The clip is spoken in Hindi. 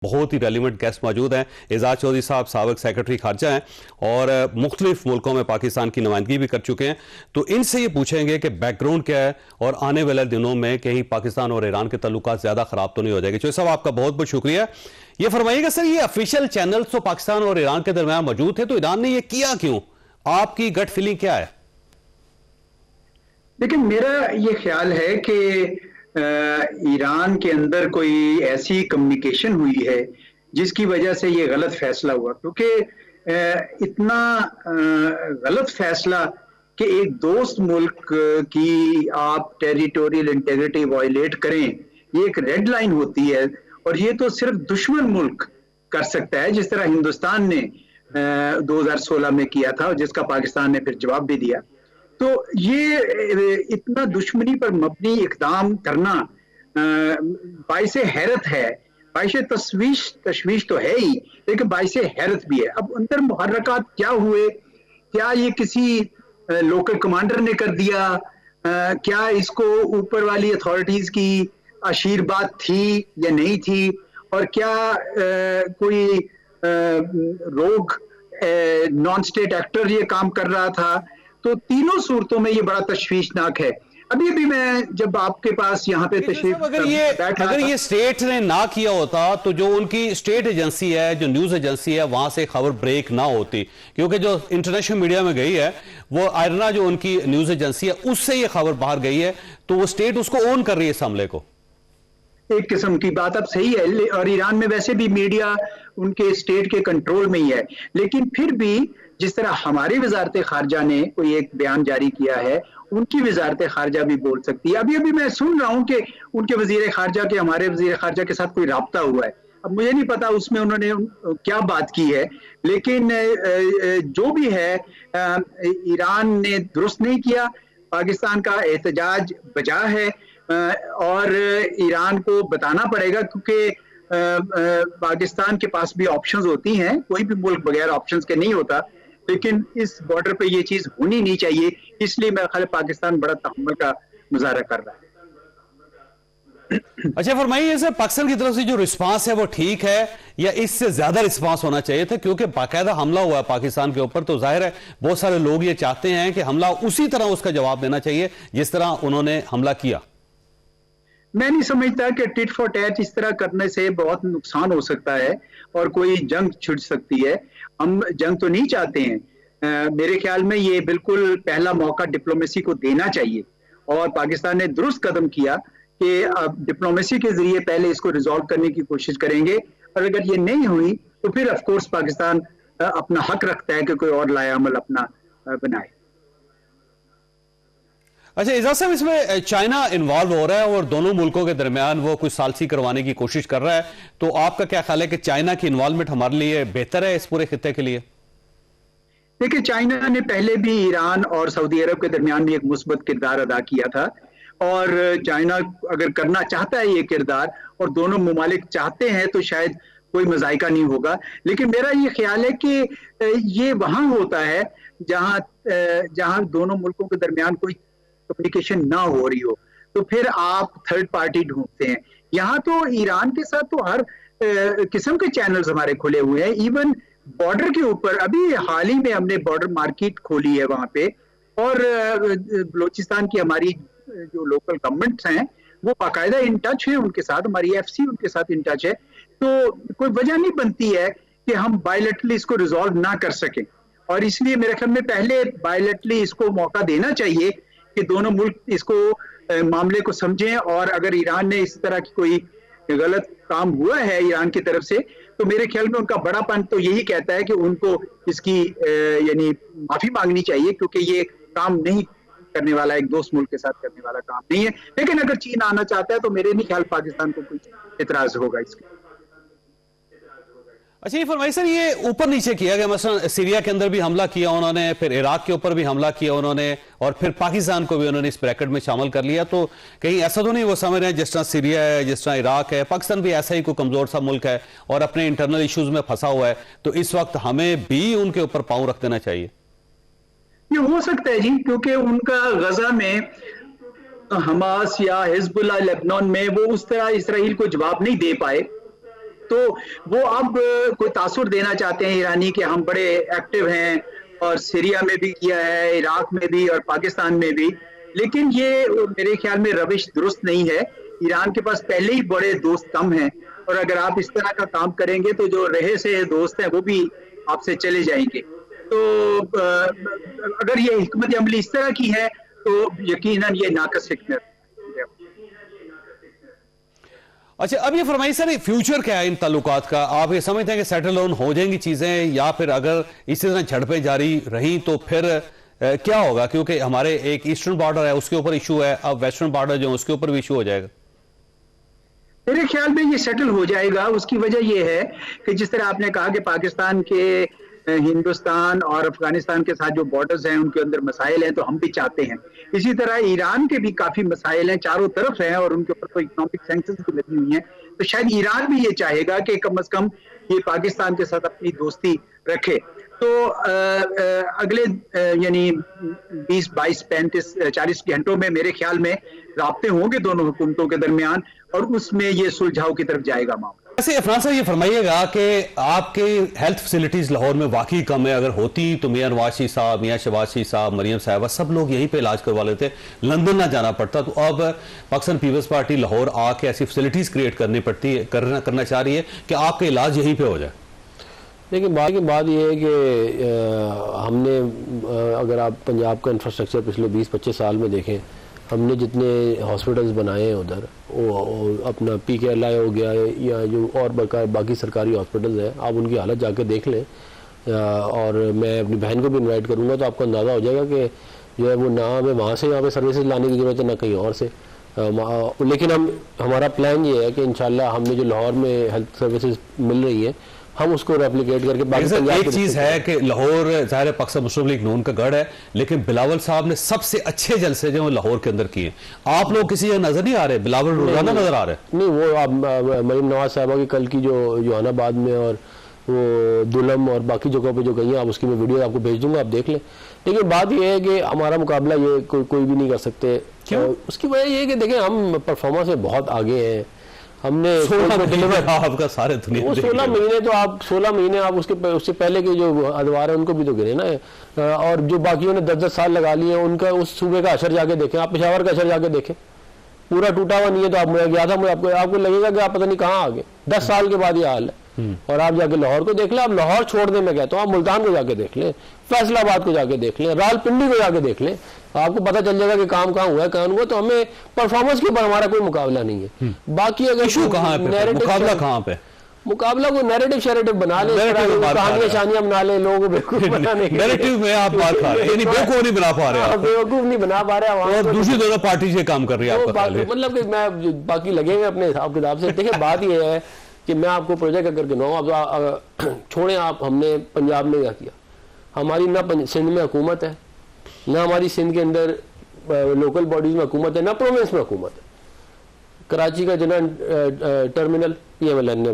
बहुत ही रेलिवेंट गेस्ट मौजूद हैं। एजाज चौधरी साहब साबिक सेक्रेटरी खारजा हैं और मुख्तलिफ मुल्कों में पाकिस्तान की नुमाइंदगी भी कर चुके हैं। तो इनसे ये पूछेंगे कि बैकग्राउंड क्या है और आने वाले दिनों में कहीं पाकिस्तान और ईरान के तल्लुकात ज्यादा खराब तो नहीं हो जाएंगे। चौधरी साहब आपका बहुत बहुत शुक्रिया। ये फरमाइएगा सर, ये ऑफिशियल चैनल तो पाकिस्तान और ईरान के दरमियान मौजूद थे, तो ईरान ने ये किया क्यों? आपकी गट फीलिंग क्या है? लेकिन मेरा ये ख्याल है कि ईरान के अंदर कोई ऐसी कम्युनिकेशन हुई है जिसकी वजह से ये गलत फैसला हुआ, क्योंकि इतना गलत फैसला कि एक दोस्त मुल्क की आप टेरिटोरियल इंटेग्रिटी वायलेट करें, ये एक रेड लाइन होती है और ये तो सिर्फ दुश्मन मुल्क कर सकता है, जिस तरह हिंदुस्तान ने 2016 में किया था, जिसका पाकिस्तान ने फिर जवाब भी दिया। तो ये इतना दुश्मनी पर मबनी इक़दाम करना बाइसे हैरत है, बाइसे तशवीश तो है ही, लेकिन बाइसे हैरत भी है। अब अंदर मुहर्रकात क्या हुए, क्या ये किसी लोकल कमांडर ने कर दिया, क्या इसको ऊपर वाली अथॉरिटीज की आशीर्वाद थी या नहीं थी, और क्या कोई रोग नॉन स्टेट एक्टर ये काम कर रहा था? तो तीनों सूरतों में ये बड़ा तशवीशनाक है। अभी भी मैं जब आपके पास यहाँ पे तशरीफ, अगर ये स्टेट ने ना किया होता तो जो उनकी स्टेट एजेंसी है, जो न्यूज एजेंसी है, वहां से खबर ब्रेक ना होती, क्योंकि जो इंटरनेशनल मीडिया में गई है वो आयरना जो उनकी न्यूज एजेंसी है उससे ये खबर बाहर गई है, तो वो स्टेट उसको ओन कर रही है इस हमले को। एक किस्म की बात अब सही है, और ईरान में वैसे भी मीडिया उनके स्टेट के कंट्रोल में ही है, लेकिन फिर भी जिस तरह हमारी वजारत खारजा ने कोई एक बयान जारी किया है, उनकी वजारत खारजा भी बोल सकती है। अभी अभी मैं सुन रहा हूं कि उनके वजीर खारजा के हमारे वजीर खारजा के साथ कोई राब्ता हुआ है। अब मुझे नहीं पता उसमें उन्होंने क्या बात की है, लेकिन जो भी है ईरान ने दुरुस्त नहीं किया, पाकिस्तान का एहतजाज बजा है और ईरान को बताना पड़ेगा, क्योंकि पाकिस्तान के पास भी ऑप्शंस होती हैं, कोई भी मुल्क बगैर ऑप्शंस के नहीं होता, लेकिन इस बॉर्डर पे ये चीज होनी नहीं चाहिए, इसलिए मेरा ख्याल पाकिस्तान बड़ा तहम्मुल का मुजाहरा कर रहा है। अच्छा फरमाइए सर, पाकिस्तान की तरफ से जो रिस्पांस है वो ठीक है या इससे ज्यादा रिस्पांस होना चाहिए था? क्योंकि बाकायदा हमला हुआ है पाकिस्तान के ऊपर, तो जाहिर है बहुत सारे लोग ये चाहते हैं कि हमला उसी तरह उसका जवाब देना चाहिए जिस तरह उन्होंने हमला किया। मैं नहीं समझता कि टिट फॉर टैट इस तरह करने से बहुत नुकसान हो सकता है और कोई जंग छिड़ सकती है। हम जंग तो नहीं चाहते हैं। मेरे ख्याल में ये बिल्कुल पहला मौका डिप्लोमेसी को देना चाहिए, और पाकिस्तान ने दुरुस्त कदम किया कि अब डिप्लोमेसी के जरिए पहले इसको रिजॉल्व करने की कोशिश करेंगे, और अगर ये नहीं हुई तो फिर ऑफ कोर्स पाकिस्तान अपना हक रखता है कि कोई और लायामल अपना बनाए। अच्छा एजाज साहब, इसमें चाइना इन्वॉल्व हो रहा है और दोनों मुल्कों के दरमियान वो कुछ सालसी करवाने की कोशिश कर रहा है, तो आपका क्या ख्याल है कि चाइना की इन्वॉल्वमेंट हमारे लिए बेहतर है इस पूरे खित्ते के लिए? देखिए, चाइना ने पहले भी ईरान और सऊदी अरब के दरमियान भी एक मुस्बत किरदार अदा किया था, और चाइना अगर करना चाहता है ये किरदार और दोनों ममालिक चाहते हैं तो शायद कोई मजायका नहीं होगा। लेकिन मेरा ये ख्याल है कि ये वहां होता है जहां दोनों मुल्कों के दरमियान कोई कम्युनिकेशन ना हो रही हो, तो फिर आप थर्ड पार्टी ढूंढते हैं। यहाँ तो ईरान के साथ तो हर किस्म के चैनल्स हमारे खुले हुए हैं, इवन बॉर्डर के ऊपर अभी हाल ही में हमने बॉर्डर मार्केट खोली है वहां पे, और बलोचिस्तान की हमारी जो लोकल गवर्नमेंट्स हैं वो बाकायदा इन टच है उनके साथ, हमारी एफसी उनके साथ इन टच है। तो कोई वजह नहीं बनती है कि हम बायलैटरली इसको रिजॉल्व ना कर सकें, और इसलिए मेरे ख्याल में पहले बायलैटरली इसको मौका देना चाहिए कि दोनों मुल्क इसको मामले को समझें, और अगर ईरान ने इस तरह की कोई गलत काम हुआ है ईरान की तरफ से, तो मेरे ख्याल में उनका बड़ापन तो यही कहता है कि उनको इसकी यानी माफी मांगनी चाहिए, क्योंकि ये काम नहीं करने वाला, एक दोस्त मुल्क के साथ करने वाला काम नहीं है। लेकिन अगर चीन आना चाहता है तो मेरे नहीं ख्याल पाकिस्तान को कुछ इतराज होगा इसके। अच्छा ये फरमाइए सर, ये ऊपर नीचे किया गया, मसलन सीरिया के अंदर भी हमला किया उन्होंने, फिर इराक के ऊपर भी हमला किया उन्होंने, और फिर पाकिस्तान को भी उन्होंने इस ब्रैकेट में शामिल कर लिया, तो कहीं ऐसा तो नहीं वो समझ रहे हैं जिस तरह सीरिया है, जिस तरह इराक है, पाकिस्तान भी ऐसा ही कोई कमजोर सा मुल्क है और अपने इंटरनल इश्यूज में फंसा हुआ है, तो इस वक्त हमें भी उनके ऊपर पांव रख देना चाहिए? ये हो सकता है जी, क्योंकि उनका गजा में हमास या हिजबुल्लाह लेबनान में वो उस तरह इसराइल को जवाब नहीं दे पाए, तो वो अब कोई तासुर देना चाहते हैं ईरानी कि हम बड़े एक्टिव हैं, और सीरिया में भी किया है, इराक में भी और पाकिस्तान में भी। लेकिन ये मेरे ख्याल में रविश दुरुस्त नहीं है। ईरान के पास पहले ही बड़े दोस्त कम हैं, और अगर आप इस तरह का काम करेंगे तो जो रहे से दोस्त हैं वो भी आपसे चले जाएंगे। तो अगर ये हिकमत अमली इस तरह की है तो यकीनन ये नाकस हिकमत। अच्छा, अब ये फरमाइए सर, फ्यूचर क्या है इन ताल्लुकात का? आप ये समझते हैं कि सेटल डाउन हो जाएंगी चीजें, या फिर अगर इसी तरह झड़पें जारी रही तो फिर क्या होगा? क्योंकि हमारे एक ईस्टर्न बॉर्डर है, उसके ऊपर इशू है, अब वेस्टर्न बॉर्डर जो है उसके ऊपर भी इशू हो जाएगा। मेरे ख्याल में ये सेटल हो जाएगा। उसकी वजह ये है कि जिस तरह आपने कहा कि पाकिस्तान के हिंदुस्तान और अफगानिस्तान के साथ जो बॉर्डर्स हैं उनके अंदर मसाइल हैं, तो हम भी चाहते हैं। इसी तरह ईरान के भी काफी मसाइल हैं, चारों तरफ हैं, और उनके ऊपर तो इकोनॉमिक सैंक्शंस भी लगी हुई हैं। तो शायद ईरान भी ये चाहेगा कि कम से कम ये पाकिस्तान के साथ अपनी दोस्ती रखे। तो अगले यानी 20, 22, 35, 40 घंटों में मेरे ख्याल में राब्ते होंगे दोनों हुकूमतों के दरमियान, और उसमें ये सुलझाव की तरफ जाएगा मामला। वैसे अफनान साहब, ये फरमाइएगा कि आपके हेल्थ फैसिलिटीज लाहौर में वाकई कम है। अगर होती तो मियां नवाज साहब, मियां शहबाज शरीफ साहब, मरियम साहबा, सब लोग यहीं पे इलाज करवा लेते, लंदन ना जाना पड़ता। तो अब पाकिस्तान पीपल्स पार्टी लाहौर आके ऐसी फैसिलिटीज क्रिएट करनी पड़ती है, करना चाह रही है कि आपका इलाज यहीं पे हो जाए। लेकिन बात यह है कि हमने अगर आप पंजाब का इंफ्रास्ट्रक्चर पिछले 20-25 साल में देखें, हमने जितने हॉस्पिटल्स बनाए हैं उधर, वो अपना PKLI हो गया या जो और बाकी सरकारी हॉस्पिटल्स हैं, आप उनकी हालत जाके देख लें। और मैं अपनी बहन को भी इनवाइट करूँगा, तो आपको अंदाज़ा हो जाएगा कि जो है वो ना हमें वहाँ से यहाँ पे सर्विसेज लाने की ज़रूरत है, ना कहीं और से। लेकिन हमारा प्लान ये है कि इंशाल्लाह हमने जो लाहौर में हेल्थ सर्विसेज मिल रही है, हम उसको रेप्लिकेट करके। एक चीज है कि लाहौर ज़ाहिर पाकिस्तान मुस्लिम लीग नून का गढ़ है, लेकिन बिलावल साहब ने सबसे अच्छे जलसे जो लाहौर के अंदर किए। आप लोग किसी नजर नहीं आ रहे? बिलावल रोजाना नजर आ रहे? नहीं, वो आप मरीम नवाज साहबा की कल की जो जोहानाबाद में और वो दुलम और बाकी जगहों पे जो गई हैं, आप उसकी मैं वीडियो आपको भेज दूंगा, आप देख लें। लेकिन बात यह है कि हमारा मुकाबला ये कोई भी नहीं कर सकते। उसकी वजह यह है कि देखें, हम परफॉर्मेंस में बहुत आगे हैं। हमने 16 महीने आपका सारे दुनिया वो 16 महीने तो आप 16 महीने आप उससे पहले के जो अदवार है उनको भी तो गिने ना। और जो बाकियों ने 10-10 साल लगा लिए हैं, उनका उस सूबे का असर जाके देखें। आप पेशावर का असर जाके देखें, पूरा टूटा हुआ नहीं है। तो आप मैं गया था, आपको लगेगा कि आप पता नहीं कहाँ आ गए। 10 साल के बाद ये हाल है। और आप जाके लाहौर को देख लें। आप लाहौर छोड़ने में कहता हूँ, आप मुल्तान को जाके देख लें, फैसलाबाद को जाके देख लें, रावलपिंडी को जाके देख लें, आपको पता चल जाएगा कि काम कहाँ हुआ है, कहाँ हुआ। तो हमें परफॉर्मेंस के ऊपर हमारा कोई मुकाबला नहीं है। बाकी अगर इशू कहाँ है, मुकाबला कहाँ पे? मुकाबला को नैरेटिव बना ले, कहानियां शानियां बना ले, लोगों को बेवकूफ बनाने के नैरेटिव में आप बात खा रहे हैं, यानी बेवकूफ नहीं बना पा रहे हैं, बेवकूफ नहीं बना पा रहे हैं। और दूसरी दोनों पार्टी से काम कर रही है आपका, मतलब कि मैं बाकी लगेंगे अपने हिसाब किताब से। देखिए, बात यह है कि मैं आपको प्रोजेक्ट अगर गिनाऊं, आप छोड़ें, आप हमने पंजाब में क्या किया। हमारी ना सिंध में हुकूमत है, ना हमारी सिंध के अंदर लोकल बॉडीज में हुकूमत है, ना प्रोविंस में हुकूमत है। कराची का जो ना टर्मिनल PMLN ने